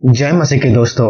जय मसीह के दोस्तों,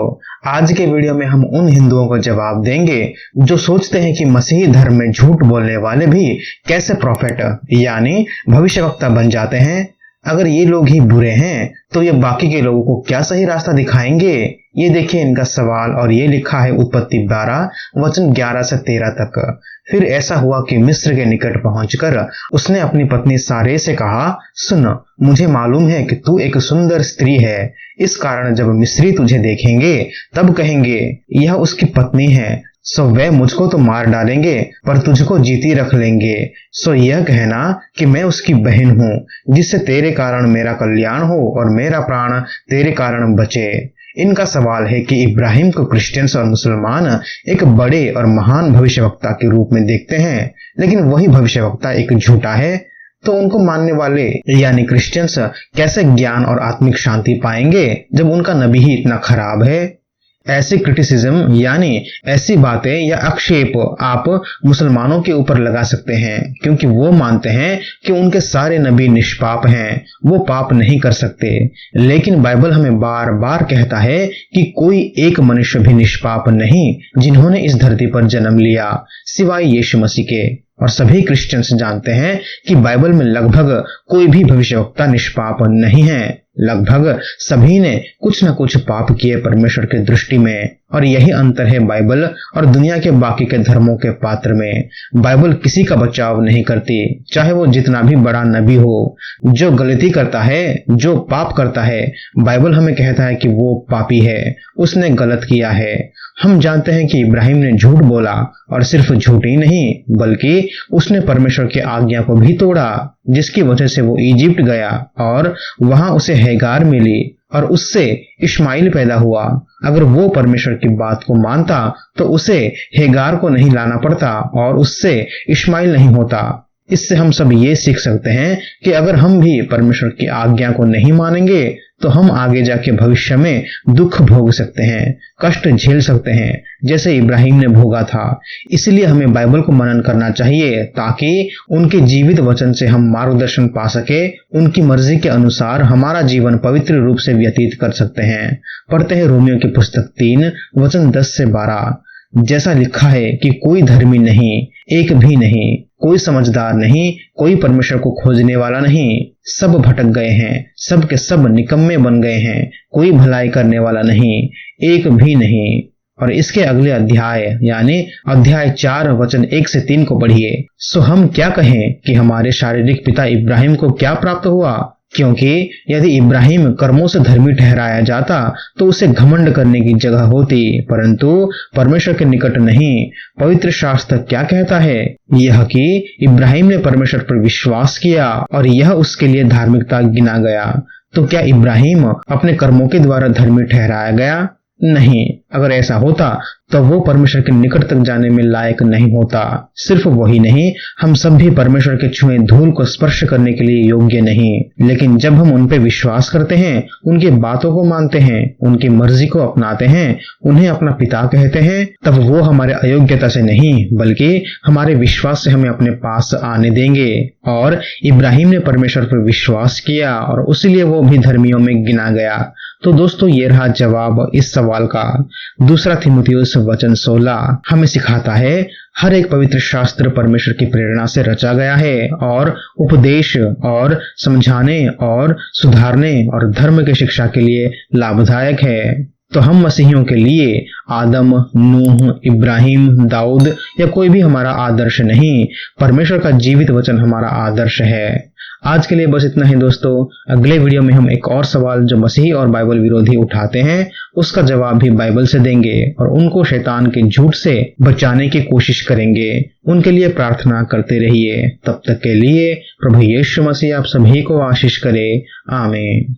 आज के वीडियो में हम उन हिंदुओं को जवाब देंगे जो सोचते हैं कि मसीही धर्म में झूठ बोलने वाले भी कैसे प्रॉफिट यानी भविष्यवक्ता बन जाते हैं। अगर ये लोग ही बुरे हैं तो ये बाकी के लोगों को क्या सही रास्ता दिखाएंगे? ये देखिए इनका सवाल, और ये लिखा है उत्पत्ति 12 वचन 11 से 13 तक। फिर ऐसा हुआ कि मिस्र के निकट पहुंचकर उसने अपनी पत्नी सारे से कहा, सुन, मुझे मालूम है कि तू एक सुंदर स्त्री है। इस कारण जब मिस्री तुझे देखेंगे तब कहेंगे यह उसकी पत्नी है, सो वे मुझको तो मार डालेंगे पर तुझको जीती रख लेंगे। सो यह कहना कि मैं उसकी बहन हूँ, जिससे तेरे कारण मेरा कल्याण हो और मेरा प्राण तेरे कारण बचे। इनका सवाल है कि इब्राहिम को क्रिश्चियंस और मुसलमान एक बड़े और महान भविष्यवक्ता के रूप में देखते हैं, लेकिन वही भविष्यवक्ता एक झूठा है। तो उनको मानने वाले यानी क्रिश्चियंस कैसे ज्ञान और आत्मिक शांति पाएंगे जब उनका नबी ही इतना खराब है? ऐसी क्रिटिसिज्म यानी ऐसी बातें या आक्षेप आप मुसलमानों के ऊपर लगा सकते हैं, क्योंकि वो मानते हैं कि उनके सारे नबी निष्पाप हैं, वो पाप नहीं कर सकते। लेकिन बाइबल हमें बार बार कहता है कि कोई एक मनुष्य भी निष्पाप नहीं जिन्होंने इस धरती पर जन्म लिया सिवाय यीशु मसीह के। और सभी क्रिश्चियंस जानते हैं कि बाइबल में लगभग कोई भी भविष्यवक्ता निष्पाप नहीं है। लगभग सभी ने कुछ न कुछ पाप किए परमेश्वर की दृष्टि में, और यही अंतर है बाइबल और दुनिया के बाकी के धर्मों के पात्र में। बाइबल किसी का बचाव नहीं करती, चाहे वो जितना भी बड़ा नबी हो। जो गलती करता है, जो पाप करता है, बाइबल हमें कहता है कि वो पापी है, उसने गलत किया है। हम जानते हैं कि इब्राहिम ने झूठ बोला, और सिर्फ झूठ ही नहीं बल्कि उसने परमेश्वर की आज्ञा को भी तोड़ा, जिसकी वजह से वो इजिप्ट गया और वहां उसे हेगार मिली और उससे इश्माइल पैदा हुआ। अगर वो परमेश्वर की बात को मानता तो उसे हेगार को नहीं लाना पड़ता और उससे इश्माइल नहीं होता। इससे हम सब ये सीख सकते हैं कि अगर हम भी परमेश्वर की आज्ञा को नहीं मानेंगे तो हम आगे जाके भविष्य में दुख भोग सकते हैं, कष्ट झेल सकते हैं, जैसे इब्राहिम ने भोगा था। इसलिए हमें बाइबल को मनन करना चाहिए ताकि उनके जीवित वचन से हम मार्गदर्शन पा सके, उनकी मर्जी के अनुसार हमारा जीवन पवित्र रूप से व्यतीत कर सकते हैं। पढ़ते हैं रोमियो की पुस्तक 3 वचन 10 से 12। जैसा लिखा है कि कोई धर्मी नहीं, एक भी नहीं, कोई समझदार नहीं, कोई परमेश्वर को खोजने वाला नहीं। सब भटक गए हैं, सब के सब निकम्मे बन गए हैं, कोई भलाई करने वाला नहीं, एक भी नहीं। और इसके अगले अध्याय यानी अध्याय 4 वचन 1 से 3 को पढ़िए। सो हम क्या कहें कि हमारे शारीरिक पिता इब्राहिम को क्या प्राप्त हुआ? क्योंकि यदि इब्राहिम कर्मों से धर्मी ठहराया जाता तो उसे घमंड करने की जगह होती, परंतु परमेश्वर के निकट नहीं। पवित्र शास्त्र क्या कहता है? यह कि इब्राहिम ने परमेश्वर पर विश्वास किया और यह उसके लिए धार्मिकता गिना गया। तो क्या इब्राहिम अपने कर्मों के द्वारा धर्मी ठहराया गया? नहीं। अगर ऐसा होता तो वो परमेश्वर के निकट तक जाने में लायक नहीं होता। सिर्फ वही नहीं, हम सब भी परमेश्वर के छुए धूल को स्पर्श करने के लिए योग्य नहीं। लेकिन जब हम उन पे विश्वास करते हैं, उनकी बातों को मानते हैं, उनकी मर्जी को अपनाते हैं, उन्हें अपना पिता कहते हैं, तब वो हमारे अयोग्यता से नहीं बल्कि हमारे विश्वास से हमें अपने पास आने देंगे। और इब्राहिम ने परमेश्वर पर विश्वास किया और उसलिए वो भी धर्मियों में गिना गया। तो दोस्तों, ये रहा जवाब इस सवाल का। दूसरा तीमुथियुस वचन 16 हमें सिखाता है हर एक पवित्र शास्त्र परमेश्वर की प्रेरणा से रचा गया है और उपदेश और समझाने और सुधारने और धर्म की शिक्षा के लिए लाभदायक है। तो हम मसीहियों के लिए आदम, नूह, इब्राहिम, दाऊद या कोई भी हमारा आदर्श नहीं, परमेश्वर का जीवित वचन हमारा आदर्श है। आज के लिए बस इतना ही दोस्तों। अगले वीडियो में हम एक और सवाल जो मसीही और बाइबल विरोधी उठाते हैं उसका जवाब भी बाइबल से देंगे और उनको शैतान के झूठ से बचाने की कोशिश करेंगे। उनके लिए प्रार्थना करते रहिए। तब तक के लिए प्रभु यीशु मसीह आप सभी को आशीष करे। आमीन।